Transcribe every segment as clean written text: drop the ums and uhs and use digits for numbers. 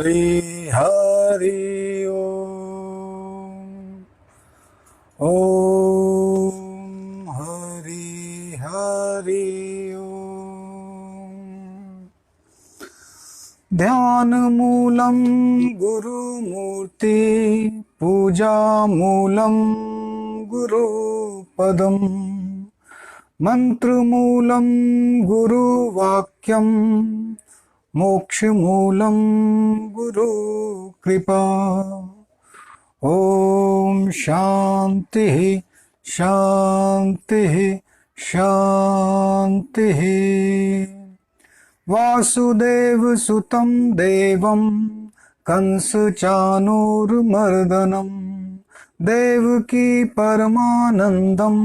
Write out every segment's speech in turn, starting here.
हरि हरि ओम। ओम हरि हरि ओम। ध्यान मूलम गुरु मूर्ति पूजा मूलम गुरु पदम मंत्र मूलम गुरु वाक्यम मोक्ष मूलम गुरु कृपा। ओम शांति शांति शांति। वासुदेव सुतं देवं कंस चाणूरमर्दनं देवकी परमानंदं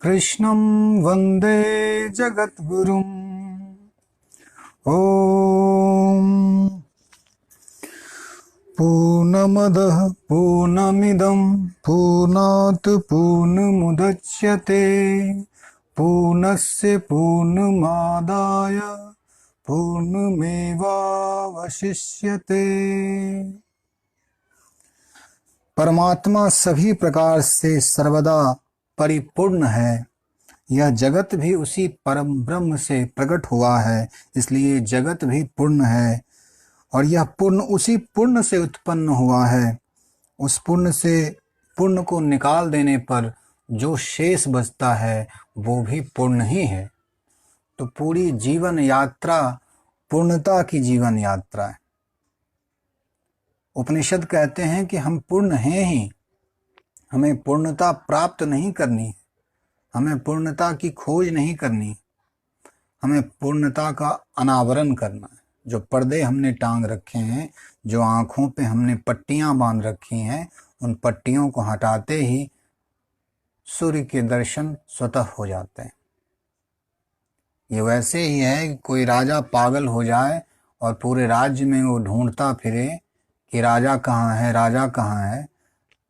कृष्णं वंदे जगद्गुरुम्। ओम पूर्णमदः पूर्णमिदं पूर्णात् पूर्णमुदच्यते पूर्णस्य पूर्णमादाय पूर्णमेवावशिष्यते। परमात्मा सभी प्रकार से सर्वदा परिपूर्ण है। यह जगत भी उसी परम ब्रह्म से प्रकट हुआ है, इसलिए जगत भी पूर्ण है। और यह पूर्ण उसी पूर्ण से उत्पन्न हुआ है। उस पूर्ण से पूर्ण को निकाल देने पर जो शेष बचता है वो भी पूर्ण ही है। तो पूरी जीवन यात्रा पूर्णता की जीवन यात्रा है। उपनिषद कहते हैं कि हम पूर्ण हैं ही, हमें पूर्णता प्राप्त नहीं करनी है, हमें पूर्णता की खोज नहीं करनी, हमें पूर्णता का अनावरण करना है। जो पर्दे हमने टांग रखे हैं, जो आँखों पे हमने पट्टियां बांध रखी हैं, उन पट्टियों को हटाते ही सूर्य के दर्शन स्वतः हो जाते हैं। ये वैसे ही है कि कोई राजा पागल हो जाए और पूरे राज्य में वो ढूंढता फिरे कि राजा कहाँ है, राजा कहाँ है,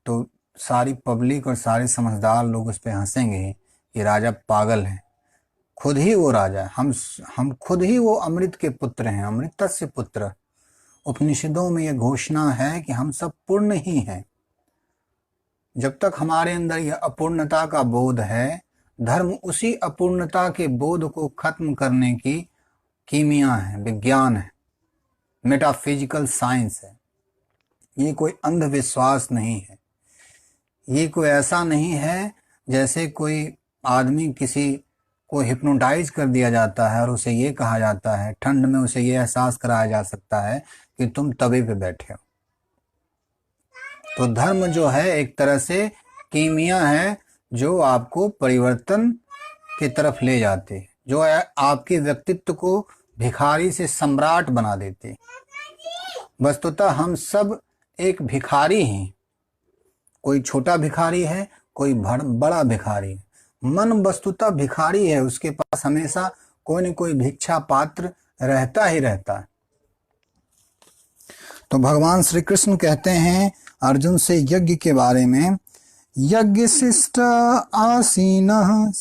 तो सारी पब्लिक और सारे समझदार लोग उस पर हंसेंगे कि राजा पागल है। खुद ही वो राजा है, हम खुद ही वो अमृत के पुत्र हैं, अमृतस्य पुत्र। उपनिषदों में यह घोषणा है कि हम सब पूर्ण ही हैं। जब तक हमारे अंदर यह अपूर्णता का बोध है, धर्म उसी अपूर्णता के बोध को खत्म करने की कीमिया है, विज्ञान है, मेटाफिजिकल साइंस है। ये कोई अंधविश्वास नहीं है। ये कोई ऐसा नहीं है जैसे कोई आदमी किसी को हिप्नोटाइज कर दिया जाता है और उसे ये कहा जाता है, ठंड में उसे ये एहसास कराया जा सकता है कि तुम तवे पे बैठे हो। तो धर्म जो है एक तरह से कीमिया है जो आपको परिवर्तन की तरफ ले जाते, जो आपके व्यक्तित्व को भिखारी से सम्राट बना देते। वस्तुतः हम सब एक भिखारी हैं। कोई छोटा भिखारी है, कोई बड़ा भिखारी है। मन वस्तुतः भिखारी है, उसके पास हमेशा कोई न कोई भिक्षा पात्र रहता ही रहता है। तो भगवान श्री कृष्ण कहते हैं अर्जुन से यज्ञ के बारे में, यज्ञ शिष्ट आसीनः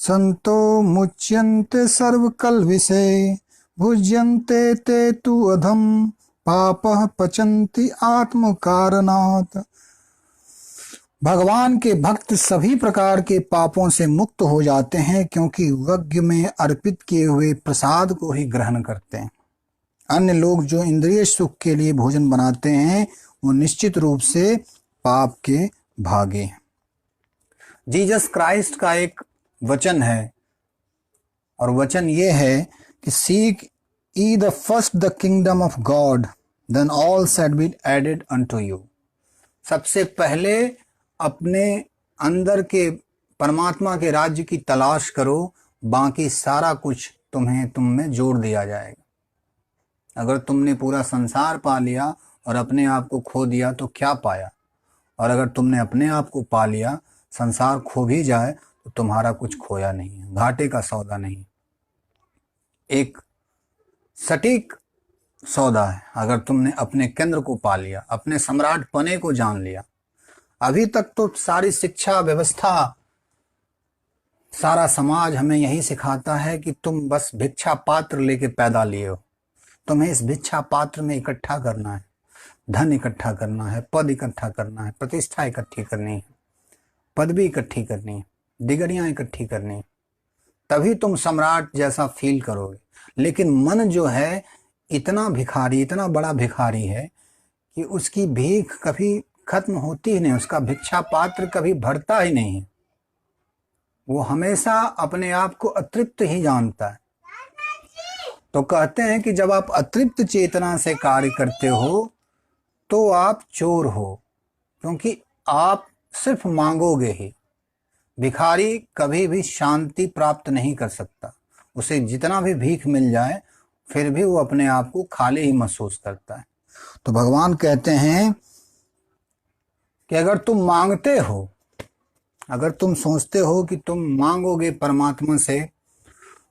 संतो मुच्यन्ते सर्वकल्विषे भुज्यन्ते ते तु अधम पापः पचन्ति आत्मकारणात्। भगवान के भक्त सभी प्रकार के पापों से मुक्त हो जाते हैं क्योंकि यज्ञ में अर्पित किए हुए प्रसाद को ही ग्रहण करते हैं। अन्य लोग जो इंद्रिय सुख के लिए भोजन बनाते हैं वो निश्चित रूप से पाप के भागी हैं। जीसस क्राइस्ट का एक वचन है और वचन ये है कि seek ye the first the kingdom of God, then all shall be added unto you। सबसे पहले अपने अंदर के परमात्मा के राज्य की तलाश करो, बाकी सारा कुछ तुम में जोड़ दिया जाएगा। अगर तुमने पूरा संसार पा लिया और अपने आप को खो दिया तो क्या पाया, और अगर तुमने अपने आप को पा लिया, संसार खो भी जाए तो तुम्हारा कुछ खोया नहीं है, घाटे का सौदा नहीं। एक सटीक सौदा है अगर तुमने अपने केंद्र को पा लिया, अपने सम्राट पने को जान लिया। अभी तक तो सारी शिक्षा व्यवस्था, सारा समाज हमें यही सिखाता है कि तुम बस भिक्षा पात्र लेके पैदा लिए हो, तुम्हें इस भिक्षा पात्र में इकट्ठा करना है, धन इकट्ठा करना है, पद इकट्ठा करना है, प्रतिष्ठा इकट्ठी करनी है, पदवी इकट्ठी करनी है, डिग्रियां इकट्ठी करनी है, तभी तुम सम्राट जैसा फील करोगे। लेकिन मन जो है इतना भिखारी, इतना बड़ा भिखारी है कि उसकी भीख कभी खत्म होती ही नहीं, उसका भिक्षा पात्र कभी भरता ही नहीं है। वो हमेशा अपने आप को अतृप्त ही जानता है। तो कहते हैं कि जब आप अतृप्त चेतना से कार्य करते हो तो आप चोर हो, क्योंकि आप सिर्फ मांगोगे ही। भिखारी कभी भी शांति प्राप्त नहीं कर सकता, उसे जितना भी भीख मिल जाए फिर भी वो अपने आप को खाली ही महसूस करता है। तो भगवान कहते हैं कि अगर तुम मांगते हो, अगर तुम सोचते हो कि तुम मांगोगे परमात्मा से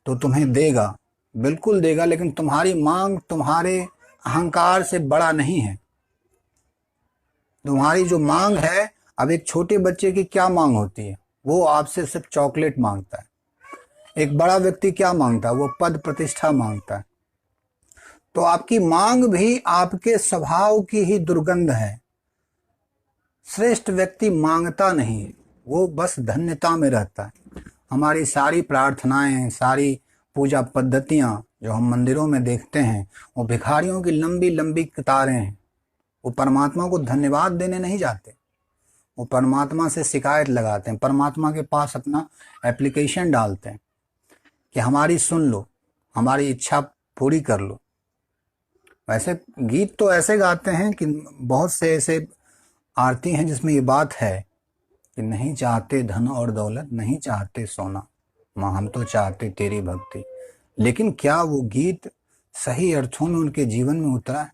तो तुम्हें देगा, बिल्कुल देगा, लेकिन तुम्हारी मांग तुम्हारे अहंकार से बड़ा नहीं है। तुम्हारी जो मांग है, अब एक छोटे बच्चे की क्या मांग होती है, वो आपसे सिर्फ चॉकलेट मांगता है। एक बड़ा व्यक्ति क्या मांगता है, वो पद प्रतिष्ठा मांगता है। तो आपकी मांग भी आपके स्वभाव की ही दुर्गंध है। श्रेष्ठ व्यक्ति मांगता नहीं, वो बस धन्यता में रहता है। हमारी सारी प्रार्थनाएं, सारी पूजा पद्धतियां जो हम मंदिरों में देखते हैं, वो भिखारियों की लंबी लंबी कतारें हैं। वो परमात्मा को धन्यवाद देने नहीं जाते, वो परमात्मा से शिकायत लगाते हैं, परमात्मा के पास अपना एप्लीकेशन डालते हैं कि हमारी सुन लो, हमारी इच्छा पूरी कर लो। वैसे गीत तो ऐसे गाते हैं कि बहुत से ऐसे आरती हैं जिसमें ये बात है कि नहीं चाहते धन और दौलत, नहीं चाहते सोना, माँ हम तो चाहते तेरी भक्ति। लेकिन क्या वो गीत सही अर्थों में उनके जीवन में उतरा है?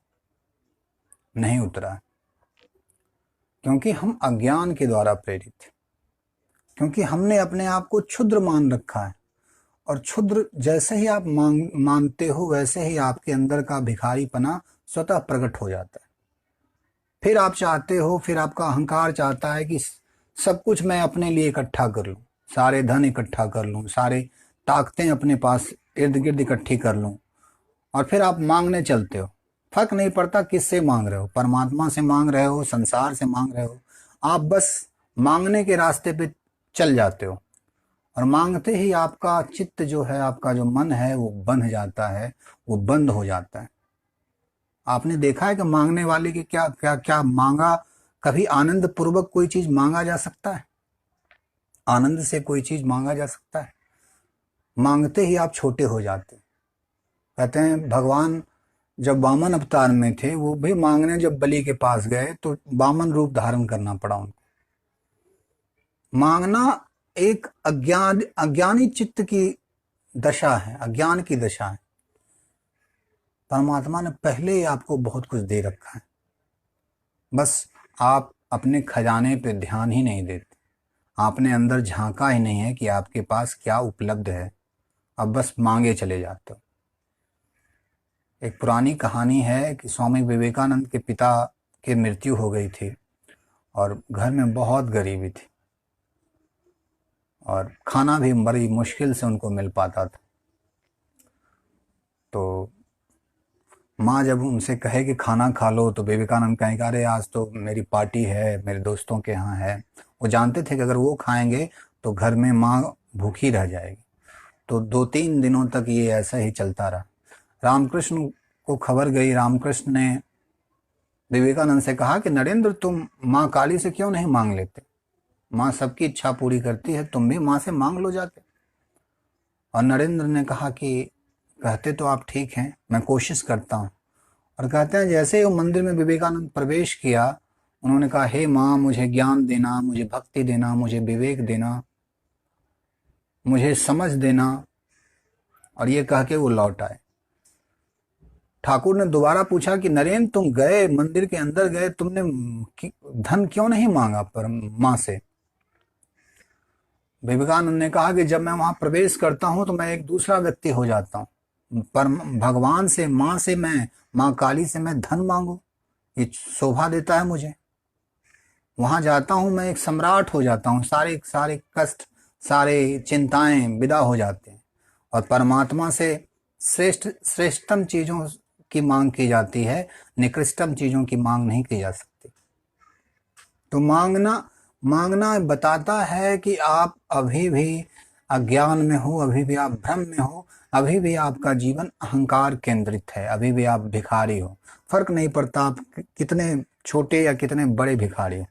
नहीं उतरा, क्योंकि हम अज्ञान के द्वारा प्रेरित थे, क्योंकि हमने अपने आप को क्षुद्र मान रखा है। और क्षुद्र जैसे ही आप मानते हो, वैसे ही आपके अंदर का भिखारीपना स्वतः प्रकट हो जाता है। फिर आप चाहते हो, फिर आपका अहंकार चाहता है कि सब कुछ मैं अपने लिए इकट्ठा कर लूं, सारे धन इकट्ठा कर लूं, सारे ताकतें अपने पास इर्द गिर्द इकट्ठी कर लूं, और फिर आप मांगने चलते हो। फर्क नहीं पड़ता किससे मांग रहे हो, परमात्मा से मांग रहे हो, संसार से मांग रहे हो, आप बस मांगने के रास्ते पे चल जाते हो। और मांगते ही आपका चित्त जो है, आपका जो मन है, वो बंध जाता है, वो बंद हो जाता है। आपने देखा है कि मांगने वाले की क्या क्या क्या मांगा, कभी आनंद पूर्वक कोई चीज मांगा जा सकता है? आनंद से कोई चीज मांगा जा सकता है? मांगते ही आप छोटे हो जाते। कहते हैं भगवान जब वामन अवतार में थे, वो भी मांगने जब बलि के पास गए तो वामन रूप धारण करना पड़ा उनको। मांगना एक अज्ञानी चित्त की दशा है, अज्ञान की दशा है। परमात्मा ने पहले ही आपको बहुत कुछ दे रखा है, बस आप अपने खजाने पे ध्यान ही नहीं देते। आपने अंदर झांका ही नहीं है कि आपके पास क्या उपलब्ध है, अब बस मांगे चले जाते हो। एक पुरानी कहानी है कि स्वामी विवेकानंद के पिता की मृत्यु हो गई थी और घर में बहुत गरीबी थी और खाना भी बड़ी मुश्किल से उनको मिल पाता था। तो माँ जब उनसे कहे कि खाना खा लो, तो विवेकानंद कहेंगे अरे आज तो मेरी पार्टी है, मेरे दोस्तों के यहाँ है। वो जानते थे कि अगर वो खाएंगे तो घर में माँ भूखी रह जाएगी। तो 2-3 दिनों तक ये ऐसा ही चलता रहा। रामकृष्ण को खबर गई, रामकृष्ण ने विवेकानंद से कहा कि नरेंद्र, तुम माँ काली से क्यों नहीं मांग लेते? माँ सबकी इच्छा पूरी करती है, तुम भी माँ से मांग लो जाके। और नरेंद्र ने कहा कि कहते तो आप ठीक हैं, मैं कोशिश करता हूँ। और कहते हैं जैसे ही वो मंदिर में विवेकानंद प्रवेश किया, उन्होंने कहा हे माँ, मुझे ज्ञान देना, मुझे भक्ति देना, मुझे विवेक देना, मुझे समझ देना। और ये कह के वो लौट आए। ठाकुर ने दोबारा पूछा कि नरेंद्र, तुम गए मंदिर के अंदर गए, तुमने धन क्यों नहीं मांगा पर माँ से? विवेकानंद ने कहा कि जब मैं वहां प्रवेश करता हूं तो मैं एक दूसरा व्यक्ति हो जाता हूं, पर भगवान से, माँ से, मैं माँ काली से मैं धन मांगू, ये शोभा देता है मुझे। वहां जाता हूं मैं एक सम्राट हो जाता हूं, सारे सारे कष्ट, सारे चिंताएं विदा हो जाते हैं और परमात्मा से श्रेष्ठतम चीजों की मांग की जाती है, निकृष्टतम चीज़ों की मांग नहीं की जा सकती। तो मांगना बताता है कि आप अभी भी अज्ञान में हो, अभी भी आप भ्रम में हो, अभी भी आपका जीवन अहंकार केंद्रित है, अभी भी आप भिखारी हो। फर्क नहीं पड़ता आप कितने छोटे या कितने बड़े भिखारी हो,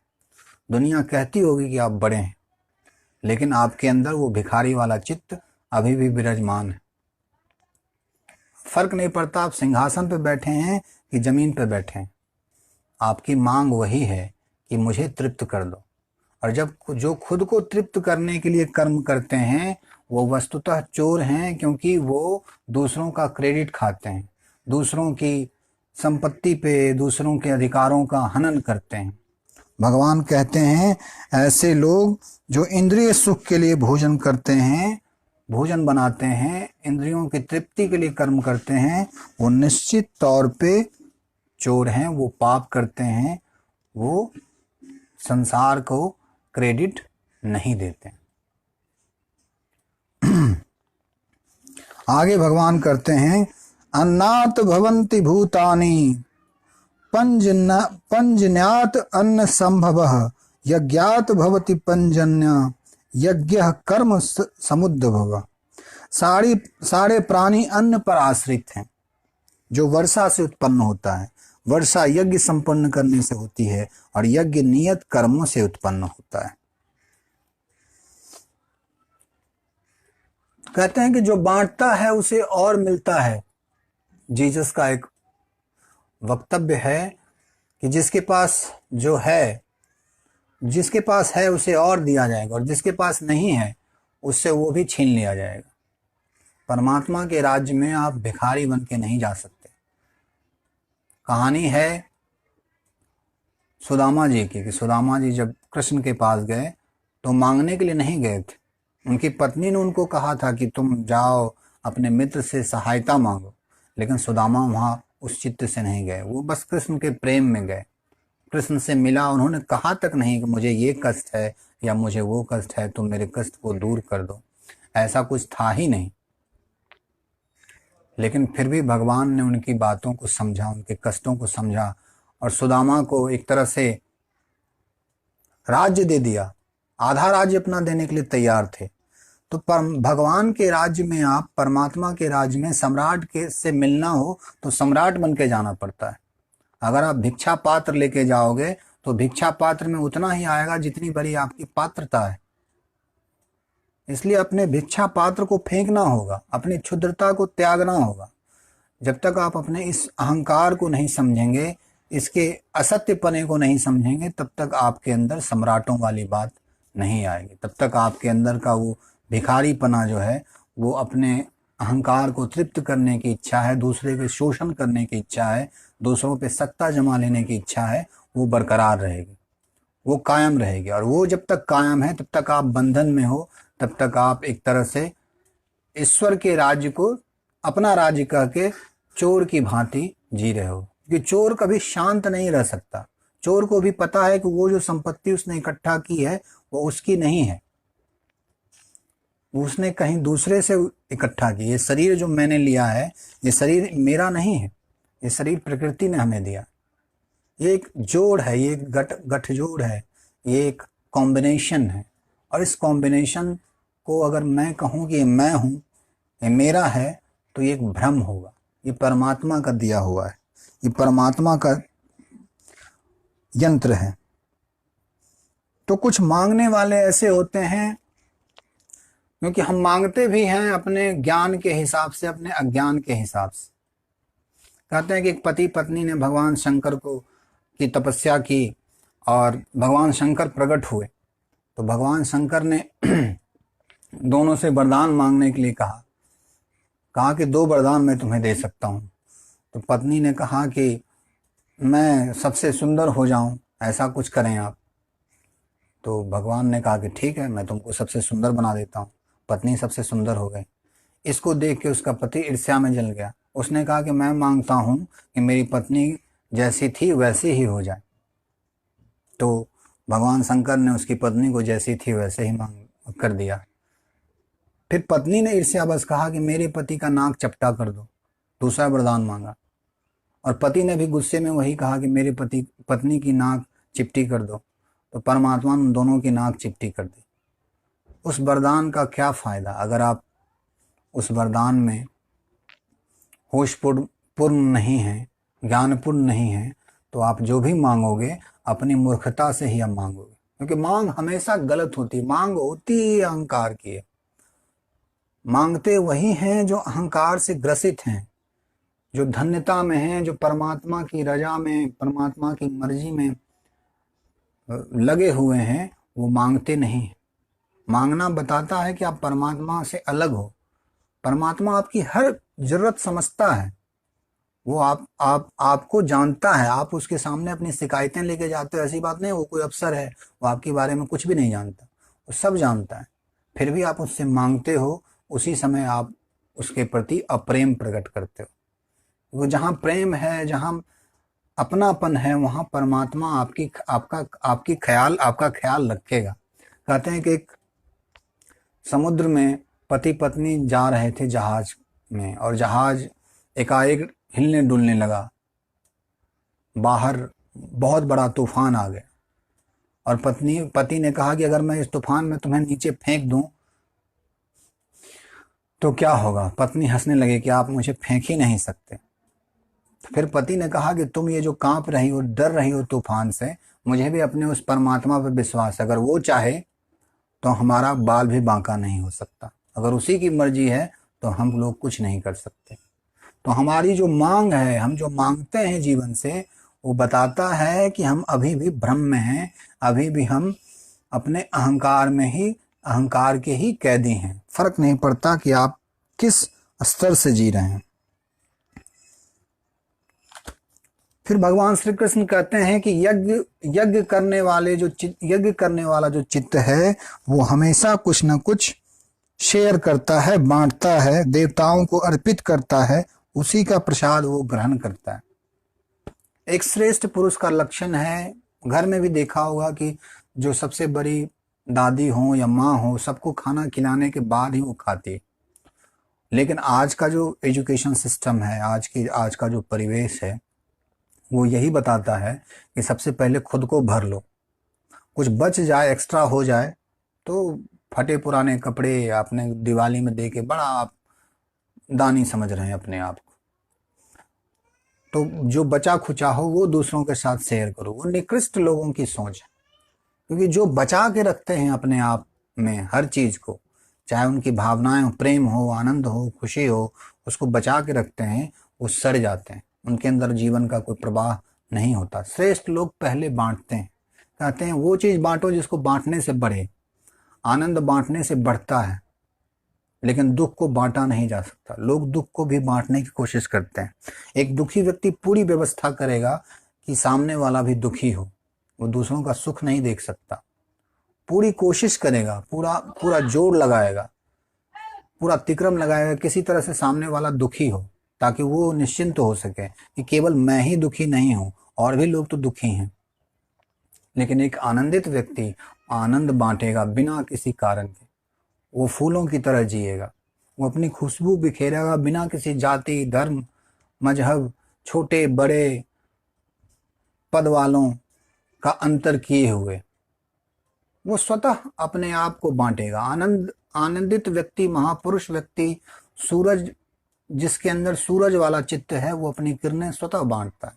दुनिया कहती होगी कि आप बड़े हैं, लेकिन आपके अंदर वो भिखारी वाला चित्त अभी भी विराजमान है। फर्क नहीं पड़ता आप सिंहासन पे बैठे हैं कि जमीन पे बैठे हैं, आपकी मांग वही है कि मुझे तृप्त कर दो। और जब जो खुद को तृप्त करने के लिए कर्म करते हैं वो वस्तुतः चोर हैं, क्योंकि वो दूसरों का क्रेडिट खाते हैं, दूसरों की संपत्ति पे, दूसरों के अधिकारों का हनन करते हैं। भगवान कहते हैं ऐसे लोग जो इंद्रिय सुख के लिए भोजन करते हैं, भोजन बनाते हैं, इंद्रियों की तृप्ति के लिए कर्म करते हैं, वो निश्चित तौर पे चोर हैं, वो पाप करते हैं, वो संसार को क्रेडिट नहीं देते। आगे भगवान करते हैं अन्नात भवन्ति भूतानि पंजन्यात अन्न संभवः यज्ञात भवति पंजन्य यज्ञः कर्म समुद्भवः। सारे प्राणी अन्न पर आश्रित हैं जो वर्षा से उत्पन्न होता है। वर्षा यज्ञ संपन्न करने से होती है और यज्ञ नियत कर्मों से उत्पन्न होता है। कहते हैं कि जो बांटता है उसे और मिलता है। जीसस का एक वक्तव्य है कि जिसके पास है उसे और दिया जाएगा, और जिसके पास नहीं है उससे वो भी छीन लिया जाएगा। परमात्मा के राज्य में आप भिखारी बन के नहीं जा सकते। कहानी है सुदामा जी की कि सुदामा जी जब कृष्ण के पास गए तो मांगने के लिए नहीं गए थे। उनकी पत्नी ने उनको कहा था कि तुम जाओ अपने मित्र से सहायता मांगो, लेकिन सुदामा वहाँ उस चित्त से नहीं गए, वो बस कृष्ण के प्रेम में गए। कृष्ण से मिला, उन्होंने कहा तक नहीं कि मुझे ये कष्ट है या मुझे वो कष्ट है, तुम मेरे कष्ट को दूर कर दो, ऐसा कुछ था ही नहीं। लेकिन फिर भी भगवान ने उनकी बातों को समझा, उनके कष्टों को समझा और सुदामा को एक तरह से राज्य दे दिया। आधा राज्य अपना देने के लिए तैयार थे। तो भगवान के राज्य में, आप परमात्मा के राज्य में सम्राट के से मिलना हो तो सम्राट बन के जाना पड़ता है। अगर आप भिक्षा पात्र लेके जाओगे तो भिक्षा पात्र में उतना ही आएगा जितनी बड़ी आपकी पात्रता है। इसलिए अपने भिक्षा पात्र को फेंकना होगा, अपनी क्षुद्रता को त्यागना होगा। जब तक आप अपने इस अहंकार को नहीं समझेंगे, इसके असत्यपने को नहीं समझेंगे, तब तक आपके अंदर सम्राटों वाली बात नहीं आएगी। तब तक आपके अंदर का वो भिखारीपना जो है, वो अपने अहंकार को तृप्त करने की इच्छा है, दूसरे के शोषण करने की इच्छा है, दूसरों पे सत्ता जमा लेने की इच्छा है, वो बरकरार रहेगी, वो कायम रहेगी। और वो जब तक कायम है तब तक आप बंधन में हो, तब तक आप एक तरह से ईश्वर के राज्य को अपना राज्य कह के चोर की भांति जी रहे हो। क्योंकि चोर कभी शांत नहीं रह सकता। चोर को भी पता है कि वो जो संपत्ति उसने इकट्ठा की है वो उसकी नहीं है, उसने कहीं दूसरे से इकट्ठा की। ये शरीर जो मैंने लिया है, ये शरीर मेरा नहीं है, ये शरीर प्रकृति ने हमें दिया। ये एक जोड़ है, ये एक गठजोड़ है, ये एक कॉम्बिनेशन है। और इस कॉम्बिनेशन को अगर मैं कहूँ कि मैं हूँ, ये मेरा है, तो ये एक भ्रम होगा। ये परमात्मा का दिया हुआ है, ये परमात्मा का यंत्र है। तो कुछ मांगने वाले ऐसे होते हैं, क्योंकि हम मांगते भी हैं अपने ज्ञान के हिसाब से, अपने अज्ञान के हिसाब से। कहते हैं कि एक पति पत्नी ने भगवान शंकर की तपस्या की और भगवान शंकर प्रकट हुए। तो भगवान शंकर ने दोनों से वरदान मांगने के लिए कहा कि 2 वरदान मैं तुम्हें दे सकता हूँ। तो पत्नी ने कहा कि मैं सबसे सुंदर हो जाऊं, ऐसा कुछ करें आप। तो भगवान ने कहा कि ठीक है, मैं तुमको सबसे सुंदर बना देता हूँ। पत्नी सबसे सुंदर हो गई। इसको देख के उसका पति ईर्ष्या में जल गया। उसने कहा कि मैं मांगता हूँ कि मेरी पत्नी जैसी थी वैसी ही हो जाए। तो भगवान शंकर ने उसकी पत्नी को जैसी थी वैसे ही मांग कर दिया। फिर पत्नी ने ईर्ष्या बस कहा कि मेरे पति का नाक चपटा कर दो, दूसरा वरदान मांगा। और पति ने भी गुस्से में वही कहा कि मेरे पत्नी की नाक चिपटी कर दो, तो परमात्मा ने दोनों की नाक चिपटी कर दी। उस वरदान का क्या फ़ायदा अगर आप उस वरदान में होशपूर्ण नहीं हैं, ज्ञानपूर्ण नहीं हैं, तो आप जो भी मांगोगे अपनी मूर्खता से ही आप मांगोगे, क्योंकि मांग हमेशा गलत होती है। मांग होती ही अहंकार की है। मांगते वही हैं जो अहंकार से ग्रसित हैं, जो धन्यता में हैं, जो परमात्मा की रजा में, परमात्मा की मर्जी में लगे हुए हैं, वो मांगते नहीं हैं। मांगना बताता है कि आप परमात्मा से अलग हो। परमात्मा आपकी हर जरूरत समझता है, वो आपको जानता है। आप उसके सामने अपनी शिकायतें लेके जाते हो, ऐसी बात नहीं, वो कोई अफसर है, वो आपके बारे में कुछ भी नहीं जानता, वो सब जानता है। फिर भी आप उससे मांगते हो, उसी समय आप उसके प्रति अप्रेम प्रकट करते हो। वो जहाँ प्रेम है, जहाँ अपनापन है, वहाँ परमात्मा आपका ख्याल रखेगा। कहते हैं कि एक समुद्र में पति पत्नी जा रहे थे जहाज में, और जहाज एकाएक हिलने डुलने लगा। बाहर बहुत बड़ा तूफान आ गया और पति ने कहा कि अगर मैं इस तूफान में तुम्हें नीचे फेंक दूं तो क्या होगा। पत्नी हंसने लगी कि आप मुझे फेंक ही नहीं सकते। फिर पति ने कहा कि तुम ये जो कांप रही हो, डर रही हो तूफान से, मुझे भी अपने उस परमात्मा पर विश्वास है। अगर वो चाहे तो हमारा बाल भी बांका नहीं हो सकता। अगर उसी की मर्जी है तो हम लोग कुछ नहीं कर सकते। तो हमारी जो मांग है, हम जो मांगते हैं जीवन से, वो बताता है कि हम अभी भी भ्रम में हैं, अभी भी हम अपने अहंकार के ही कैदी हैं। फर्क नहीं पड़ता कि आप किस स्तर से जी रहे हैं। फिर भगवान श्री कृष्ण कहते हैं कि यज्ञ करने वाला जो चित्त है, वो हमेशा कुछ न कुछ शेयर करता है, बांटता है, देवताओं को अर्पित करता है, उसी का प्रसाद वो ग्रहण करता है। एक श्रेष्ठ पुरुष का लक्षण है, घर में भी देखा होगा कि जो सबसे बड़ी दादी हो या माँ हो, सबको खाना खिलाने के बाद ही वो खाती है। लेकिन आज का जो एजुकेशन सिस्टम है, आज का जो परिवेश है, वो यही बताता है कि सबसे पहले खुद को भर लो। कुछ बच जाए, एक्स्ट्रा हो जाए, तो फटे पुराने कपड़े आपने दिवाली में दे के बड़ा आप दानी समझ रहे हैं अपने आप को। तो जो बचा खुचा हो वो दूसरों के साथ शेयर करो। वो निकृष्ट लोगों की सोच है, क्योंकि जो बचा के रखते हैं अपने आप में हर चीज को, चाहे उनकी भावनाएं हो, प्रेम हो, आनंद हो, खुशी हो, उसको बचा के रखते हैं, वो सड़ जाते हैं। उनके अंदर जीवन का कोई प्रवाह नहीं होता। श्रेष्ठ लोग पहले बांटते हैं, कहते हैं वो चीज बांटो जिसको बांटने से बढ़े। आनंद बांटने से बढ़ता है, लेकिन दुख को बांटा नहीं जा सकता। लोग दुख को भी बांटने की कोशिश करते हैं। एक दुखी व्यक्ति पूरी व्यवस्था करेगा कि सामने वाला भी दुखी हो, वो दूसरों का सुख नहीं देख सकता। पूरी कोशिश करेगा, पूरा जोर लगाएगा, पूरा तिक्रम लगाएगा, किसी तरह से सामने वाला दुखी हो, ताकि वो निश्चिंत हो सके कि केवल मैं ही दुखी नहीं हूं, और भी लोग तो दुखी हैं। लेकिन एक आनंदित व्यक्ति आनंद बांटेगा बिना किसी कारण के। वो फूलों की तरह जिएगा, वो अपनी खुशबू बिखेरेगा बिना किसी जाति, धर्म, मजहब, छोटे बड़े पद वालों का अंतर किए हुए। वो स्वतः अपने आप को बांटेगा। आनंदित व्यक्ति, महापुरुष व्यक्ति, सूरज, जिसके अंदर सूरज वाला चित्त है, वो अपनी किरणें स्वतः बांटता है।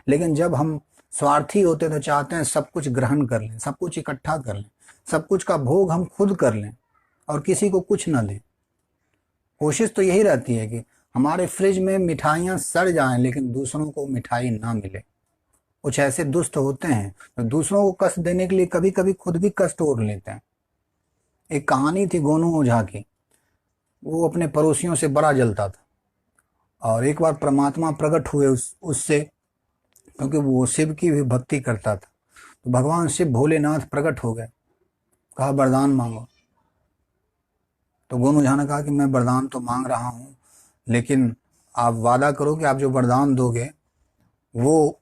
लेकिन जब हम स्वार्थी होते तो चाहते हैं सब कुछ ग्रहण कर लें, सब कुछ इकट्ठा कर लें, सब कुछ का भोग हम खुद कर लें और किसी को कुछ न दें। कोशिश तो यही रहती है कि हमारे फ्रिज में मिठाइयाँ सड़ जाएं, लेकिन दूसरों को मिठाई ना मिले। कुछ ऐसे दुष्ट होते हैं तो दूसरों को कष्ट देने के लिए कभी कभी खुद भी कष्ट ओढ़ लेते हैं। एक कहानी थी गोनू ओझा की। वो अपने पड़ोसियों से बड़ा जलता था, और एक बार परमात्मा प्रकट हुए उससे, क्योंकि वो शिव की भी भक्ति करता था। तो भगवान शिव भोलेनाथ प्रकट हो गए, कहा वरदान मांगो। तो गोनू ओझा ने कहा कि मैं वरदान तो मांग रहा हूँ, लेकिन आप वादा करो कि आप जो वरदान दोगे वो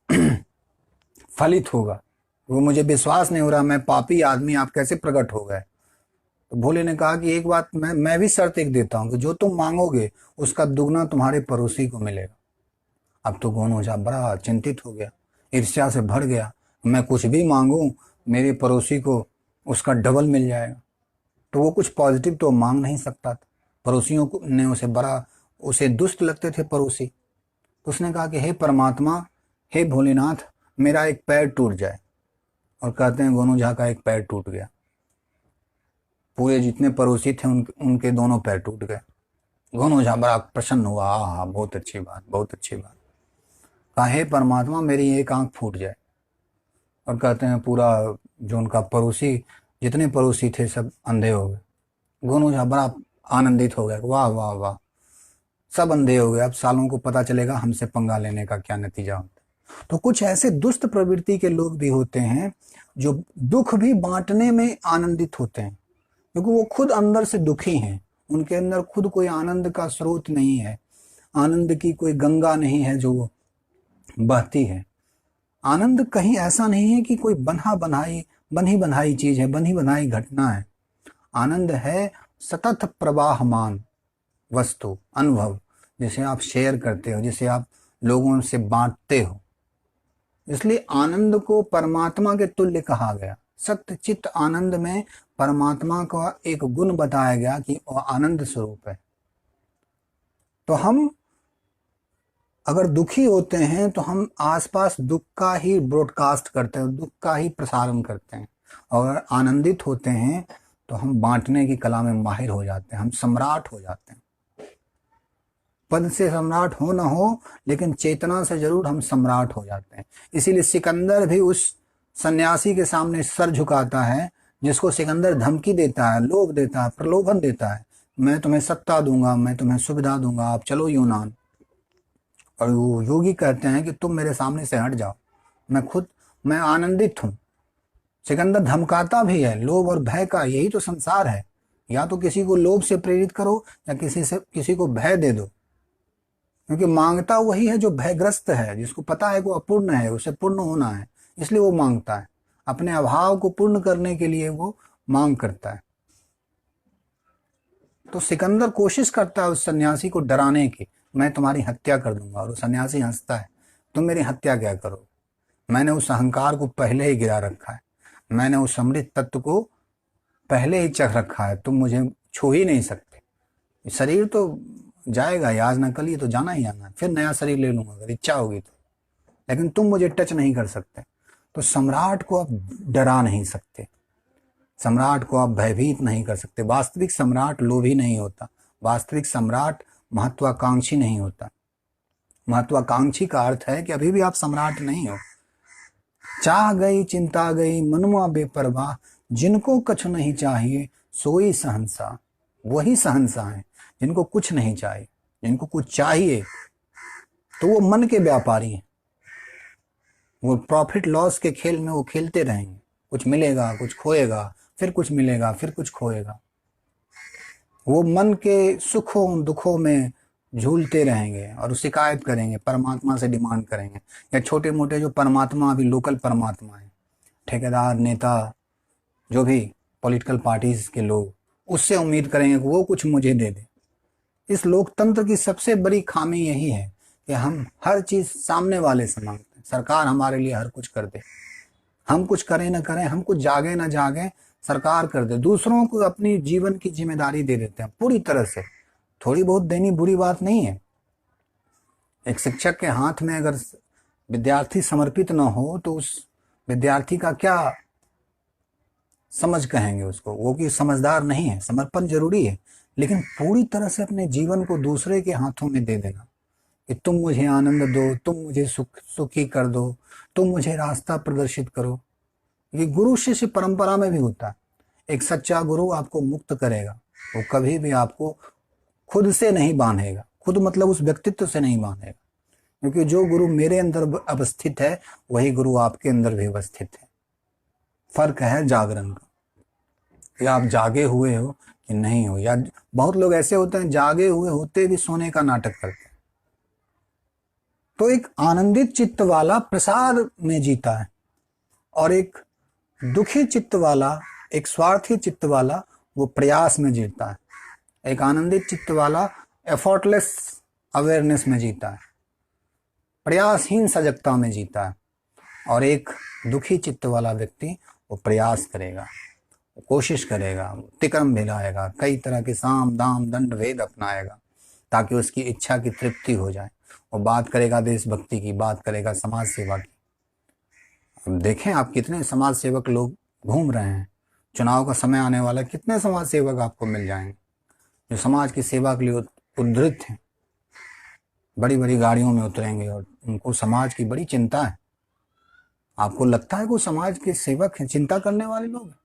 फलित होगा। वो मुझे विश्वास नहीं हो रहा, मैं पापी आदमी, आप कैसे प्रकट हो गए। तो भोले ने कहा कि एक बात मैं भी शर्त एक देता हूं कि जो तुम मांगोगे उसका दुगना तुम्हारे पड़ोसी को मिलेगा। अब तो गोनू झा बड़ा चिंतित हो गया, ईर्ष्या से भर गया। मैं कुछ भी मांगूं मेरे पड़ोसी को उसका डबल मिल जाएगा। तो वो कुछ पॉजिटिव तो मांग नहीं सकता था। पड़ोसियों ने उसे दुष्ट लगते थे पड़ोसी। तो उसने कहा कि हे परमात्मा, हे भोलेनाथ, मेरा एक पैर टूट जाए। और कहते हैं गोनू झा का एक पैर टूट गया। पूरे जितने पड़ोसी थे उनके दोनों पैर टूट गए। गोनू झा बड़ा प्रसन्न हुआ, हाँ, बहुत अच्छी बात, बहुत अच्छी बात। कहा हे परमात्मा, मेरी एक आंख फूट जाए। और कहते हैं पूरा जो उनका पड़ोसी, जितने पड़ोसी थे सब अंधे हो गए। गोनू झा बड़ा आनंदित हो गया, वाह वाह वाह, सब अंधे हो गए, अब सालों को पता चलेगा हमसे पंगा लेने का क्या नतीजा होता है। तो कुछ ऐसे दुष्ट प्रवृत्ति के लोग भी होते हैं जो दुख भी बांटने में आनंदित होते हैं, क्योंकि वो खुद अंदर से दुखी हैं। उनके अंदर खुद कोई आनंद का स्रोत नहीं है, आनंद की कोई गंगा नहीं है जो बहती है। आनंद कहीं ऐसा नहीं है कि कोई बनी बनाई चीज है, बनी बनाई घटना है। आनंद है सतत प्रवाहमान वस्तु, अनुभव, जिसे आप शेयर करते हो, जिसे आप लोगों से बांटते हो। इसलिए आनंद को परमात्मा के तुल्य कहा गया। सत्य चित्त आनंद में परमात्मा का एक गुण बताया गया कि वह आनंद स्वरूप है। तो हम अगर दुखी होते हैं तो हम आसपास दुख का ही ब्रॉडकास्ट करते हैं, दुख का ही प्रसारण करते हैं। और अगर आनंदित होते हैं तो हम बांटने की कला में माहिर हो जाते हैं, हम सम्राट हो जाते हैं। पद से सम्राट हो ना हो, लेकिन चेतना से जरूर हम सम्राट हो जाते हैं। इसीलिए सिकंदर भी उस सन्यासी के सामने सर झुकाता है जिसको सिकंदर धमकी देता है, लोभ देता है, प्रलोभन देता है, मैं तुम्हें सत्ता दूंगा, मैं तुम्हें सुविधा दूंगा, आप चलो यूनान। और वो योगी कहते हैं कि तुम मेरे सामने से हट जाओ, मैं आनंदित हूं। सिकंदर धमकाता भी है, लोभ और भय का यही तो संसार है। या तो किसी को लोभ से प्रेरित करो या किसी को भय दे दो, क्योंकि मांगता वही है जो भयग्रस्त है, जिसको पता है कि वो अपूर्ण है, उसे पूर्ण होना है, इसलिए वो मांगता है। अपने अभाव को पूर्ण करने के लिए वो मांग करता है। तो सिकंदर कोशिश करता है उस सन्यासी को डराने की, मैं तुम्हारी हत्या कर दूंगा। और वो सन्यासी हंसता है, तुम मेरी हत्या क्या करो, मैंने उस अहंकार को पहले ही गिरा रखा है, मैंने उस अमृत तत्व को पहले ही चख रखा है, तुम मुझे छू ही नहीं सकते। शरीर तो जाएगा, आज न कल ही तो जाना ही जाना है, फिर नया शरीर ले लूंगा अगर इच्छा होगी तो, लेकिन तुम मुझे टच नहीं कर सकते। तो सम्राट को आप डरा नहीं सकते, सम्राट को आप भयभीत नहीं कर सकते। वास्तविक सम्राट लोभी नहीं होता, वास्तविक सम्राट महत्वाकांक्षी नहीं होता। महत्वाकांक्षी का अर्थ है कि अभी भी आप सम्राट नहीं हो। चाह गई चिंता गई मनुआ बेपरवाह, जिनको कुछ नहीं चाहिए सोई सहनसा। वही सहनसा है जिनको कुछ नहीं चाहिए, जिनको कुछ चाहिए तो वो मन के व्यापारी हैं। वो प्रॉफिट लॉस के खेल में वो खेलते रहेंगे, कुछ मिलेगा कुछ खोएगा, फिर कुछ मिलेगा फिर कुछ खोएगा। वो मन के सुखों दुखों में झूलते रहेंगे और शिकायत करेंगे, परमात्मा से डिमांड करेंगे। या छोटे मोटे जो परमात्मा अभी लोकल परमात्मा है, ठेकेदार, नेता, जो भी पॉलिटिकल पार्टीज के लोग, उससे उम्मीद करेंगे कि वो कुछ मुझे दे दे। इस लोकतंत्र की सबसे बड़ी खामी यही है कि हम हर चीज सामने वाले से मांगते हैं। सरकार हमारे लिए हर कुछ कर दे, हम कुछ करें ना करें, हम कुछ जागे ना जागे, सरकार कर दे। दूसरों को अपनी जीवन की जिम्मेदारी दे देते हैं पूरी तरह से। थोड़ी बहुत देनी बुरी बात नहीं है। एक शिक्षक के हाथ में अगर विद्यार्थी समर्पित ना हो तो उस विद्यार्थी का क्या समझ कहेंगे उसको, वो कि समझदार नहीं है। समर्पण जरूरी है, लेकिन पूरी तरह से अपने जीवन को दूसरे के हाथों में दे देना कि तुम मुझे आनंद दो, तुम मुझे सुखी कर दो, तुम मुझे रास्ता प्रदर्शित करो। ये गुरु शिष्य परंपरा में भी होता है। एक सच्चा गुरु आपको मुक्त करेगा, वो कभी भी आपको खुद से नहीं बांधेगा। खुद मतलब उस व्यक्तित्व से नहीं बांधेगा, क्योंकि जो गुरु मेरे अंदर अवस्थित है वही गुरु आपके अंदर भी अवस्थित है। फर्क है जागरण का, या आप जागे हुए हो कि नहीं हो। या बहुत लोग ऐसे होते हैं जागे हुए होते भी सोने का नाटक करते हैं। तो एक आनंदित चित्त वाला प्रसाद में जीता है, और एक दुखी चित्त वाला, एक स्वार्थी चित्त वाला वो प्रयास में जीता है। एक आनंदित चित्त वाला एफर्टलेस अवेयरनेस में जीता है। प्रयासहीन सजगता में जीता है, और एक दुखी चित्त वाला व्यक्ति वो प्रयास करेगा, कोशिश करेगा, तिक्रम भिलाएगा, कई तरह के साम दाम दंड भेद अपनाएगा ताकि उसकी इच्छा की तृप्ति हो जाए। वो बात करेगा देशभक्ति की, बात करेगा समाज सेवा की। अब देखें आप कितने समाज सेवक लोग घूम रहे हैं, चुनाव का समय आने वाला, कितने समाज सेवक आपको मिल जाएंगे जो समाज की सेवा के लिए उद्धृत हैं, बड़ी बड़ी गाड़ियों में उतरेंगे और उनको समाज की बड़ी चिंता है। आपको लगता है वो समाज के सेवक हैं, चिंता करने वाले लोग हैं?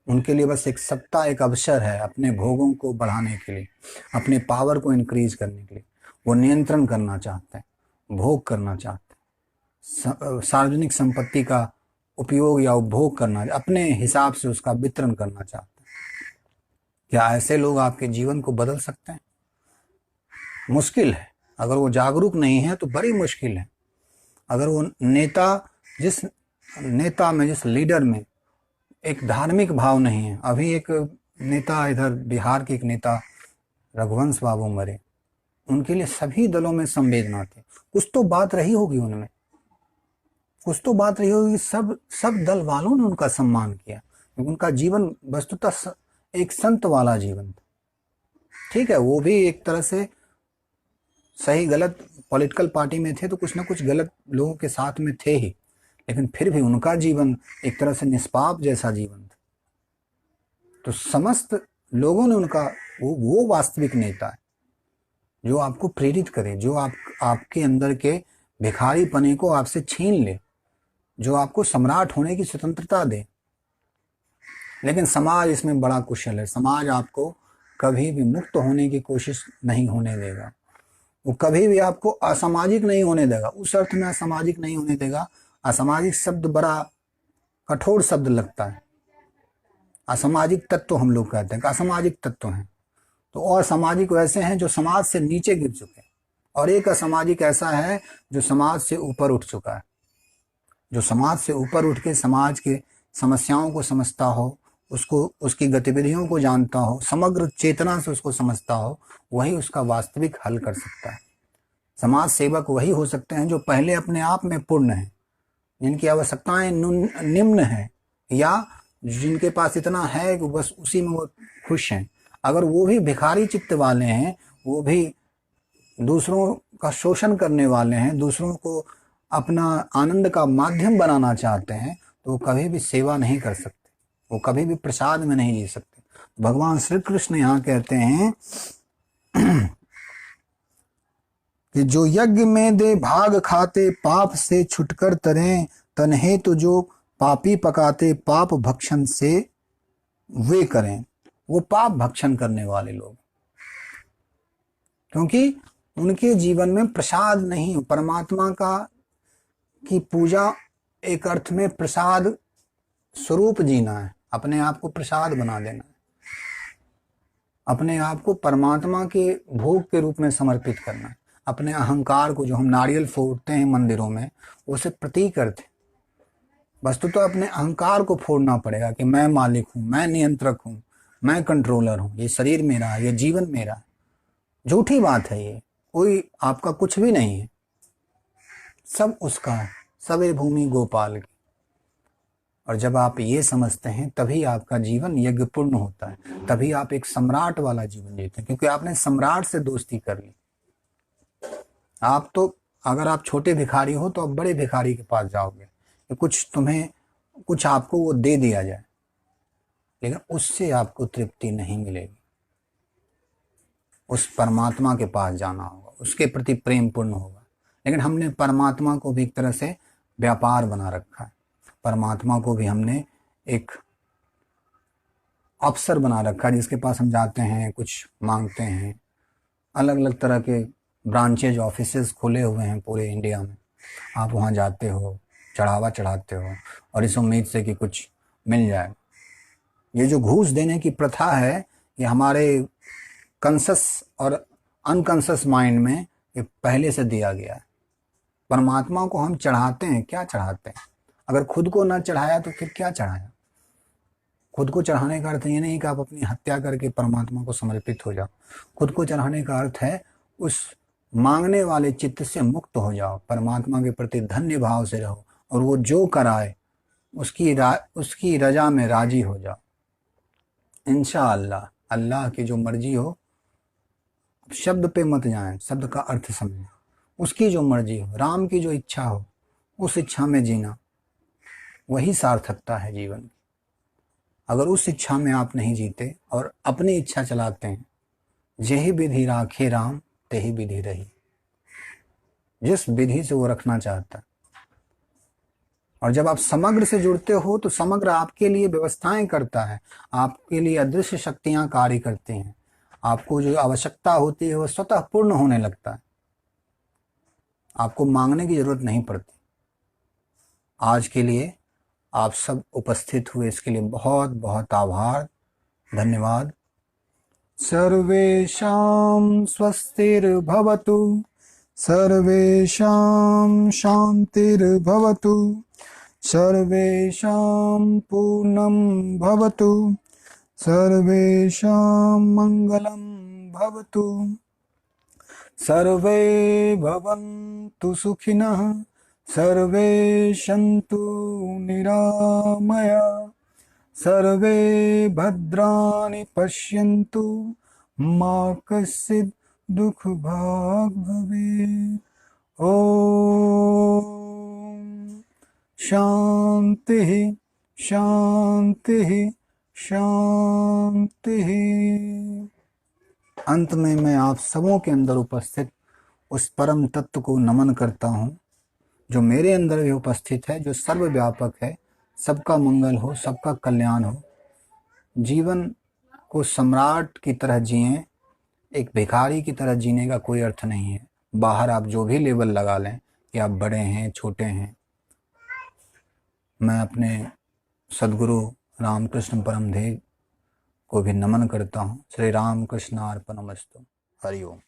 उनके लिए बस एक सत्ता, एक अवसर है अपने भोगों को बढ़ाने के लिए, अपने पावर को इंक्रीज करने के लिए। वो नियंत्रण करना चाहते हैं, भोग करना चाहते हैं, सार्वजनिक संपत्ति का उपयोग या उपभोग करना, अपने हिसाब से उसका वितरण करना चाहते हैं। क्या ऐसे लोग आपके जीवन को बदल सकते हैं? मुश्किल है। अगर वो जागरूक नहीं है तो बड़ी मुश्किल है। अगर वो जिस नेता में, जिस लीडर में एक धार्मिक भाव नहीं है। अभी एक नेता, इधर बिहार के एक नेता रघुवंश बाबू मरे, उनके लिए सभी दलों में संवेदना थी। कुछ तो बात रही होगी उनमें, कुछ तो बात रही होगी। सब दल वालों ने उनका सम्मान किया, क्योंकि उनका जीवन वस्तुतः एक संत वाला जीवन था। ठीक है, वो भी एक तरह से सही गलत पॉलिटिकल पार्टी में थे तो कुछ ना कुछ गलत लोगों के साथ में थे ही, लेकिन फिर भी उनका जीवन एक तरह से निष्पाप जैसा जीवन था। तो समस्त लोगों ने उनका, वो वास्तविक नेता है जो आपको प्रेरित करे, जो आपके अंदर के भिखारी पने को आपसे छीन ले, जो आपको सम्राट होने की स्वतंत्रता दे। लेकिन समाज इसमें बड़ा कुशल है। समाज आपको कभी भी मुक्त होने की कोशिश नहीं होने देगा। वो कभी भी आपको असामाजिक नहीं होने देगा। उस अर्थ में असामाजिक नहीं होने देगा। असामाजिक शब्द बड़ा कठोर शब्द लगता है। असामाजिक तत्व हम लोग कहते हैं कि असामाजिक तत्व हैं। तो असामाजिक वैसे हैं जो समाज से नीचे गिर चुके हैं, और एक असामाजिक ऐसा है जो समाज से ऊपर उठ चुका है, जो समाज से ऊपर उठ के समाज के समस्याओं को समझता हो, उसको, उसकी गतिविधियों को जानता हो, समग्र चेतना से उसको समझता हो, वही उसका वास्तविक हल कर सकता है। समाज सेवक वही हो सकते हैं जो पहले अपने आप में पूर्ण हैं, जिनकी आवश्यकताएं निम्न हैं, या जिनके पास इतना है कि बस उसी में वो खुश हैं। अगर वो भी भिखारी चित्त वाले हैं, वो भी दूसरों का शोषण करने वाले हैं, दूसरों को अपना आनंद का माध्यम बनाना चाहते हैं, तो वो कभी भी सेवा नहीं कर सकते, वो कभी भी प्रसाद में नहीं जी सकते। भगवान श्री कृष्ण यहाँ कहते हैं कि जो यज्ञ में दे भाग खाते, पाप से छुटकर तरें, तन्हे तो जो पापी पकाते, पाप भक्षण से वे करें। वो पाप भक्षण करने वाले लोग, क्योंकि उनके जीवन में प्रसाद नहीं, परमात्मा की पूजा एक अर्थ में प्रसाद स्वरूप जीना है, अपने आप को प्रसाद बना देना है, अपने आप को परमात्मा के भोग के रूप में समर्पित करना है। अपने अहंकार को, जो हम नारियल फोड़ते हैं मंदिरों में, उसे प्रतीक अर्थ है। वस्तु तो अपने अहंकार को फोड़ना पड़ेगा कि मैं मालिक हूं, मैं नियंत्रक हूं, मैं कंट्रोलर हूं, ये शरीर मेरा है, ये जीवन मेरा है। झूठी बात है ये, कोई आपका कुछ भी नहीं है, सब उसका है, सबे भूमि गोपाल की। और जब आप ये समझते हैं तभी आपका जीवन यज्ञपूर्ण होता है, तभी आप एक सम्राट वाला जीवन जीते हैं, क्योंकि आपने सम्राट से दोस्ती कर ली। आप तो, अगर आप छोटे भिखारी हो तो आप बड़े भिखारी के पास जाओगे कि कुछ आपको वो दे दिया जाए, लेकिन उससे आपको तृप्ति नहीं मिलेगी। उस परमात्मा के पास जाना होगा, उसके प्रति प्रेम पूर्ण होगा। लेकिन हमने परमात्मा को भी एक तरह से व्यापार बना रखा है, परमात्मा को भी हमने एक अफसर बना रखा है जिसके पास हम जाते हैं, कुछ मांगते हैं। अलग अलग तरह के ब्रांचेज, ऑफिसेज खुले हुए हैं पूरे इंडिया में। आप वहाँ जाते हो, चढ़ावा चढ़ाते हो, और इस उम्मीद से कि कुछ मिल जाए। ये जो घूस देने की प्रथा है, ये हमारे कॉन्शस और अनकॉन्शस माइंड में ये पहले से दिया गया है। परमात्मा को हम चढ़ाते हैं, क्या चढ़ाते हैं? अगर खुद को ना चढ़ाया तो फिर क्या चढ़ाया? खुद को चढ़ाने का अर्थ ये नहीं कि आप अपनी हत्या करके परमात्मा को समर्पित हो जाओ। खुद को चढ़ाने का अर्थ है उस मांगने वाले चित्त से मुक्त हो जाओ, परमात्मा के प्रति धन्य भाव से रहो, और वो जो कराए उसकी रजा में राजी हो जाओ। इंशाअल्लाह, अल्लाह की जो मर्जी हो, शब्द पे मत जाएं, शब्द का अर्थ समझें। उसकी जो मर्जी हो, राम की जो इच्छा हो, उस इच्छा में जीना, वही सार्थकता है जीवन की। अगर उस इच्छा में आप नहीं जीते और अपनी इच्छा चलाते हैं, यही विधि राखे राम तेही विधि रही, जिस विधि से वो रखना चाहता है। और जब आप समग्र से जुड़ते हो तो समग्र आपके लिए व्यवस्थाएं करता है, आपके लिए अदृश्य शक्तियां कार्य करती हैं, आपको जो आवश्यकता होती है वो स्वतः पूर्ण होने लगता है, आपको मांगने की जरूरत नहीं पड़ती। आज के लिए आप सब उपस्थित हुए इसके लिए बहुत बहुत आभार, धन्यवाद। सर्वेषां स्वस्तिर्भवतु, सर्वेषां शान्तिर्भवतु, सर्वेषां पूर्णं भवतु, सर्वेषां मङ्गलं भवतु, सर्वे भवन्तु सुखिनः, सर्वे सन्तु निरामया, सर्वे भद्राणि पश्यन्तु, मा कश्चित् दुःखभाग् भवेत्। ॐ शान्तिः शान्तिः शान्तिः। अंत में मैं आप सबों के अंदर उपस्थित उस परम तत्व को नमन करता हूँ जो मेरे अंदर भी उपस्थित है, जो सर्वव्यापक है। सबका मंगल हो, सबका कल्याण हो। जीवन को सम्राट की तरह जिएं, एक भिखारी की तरह जीने का कोई अर्थ नहीं है। बाहर आप जो भी लेबल लगा लें कि आप बड़े हैं, छोटे हैं, मैं अपने सद्गुरु रामकृष्ण परमधेव को भी नमन करता हूँ। श्री राम कृष्णार्पणमस्तु। हरि ओम।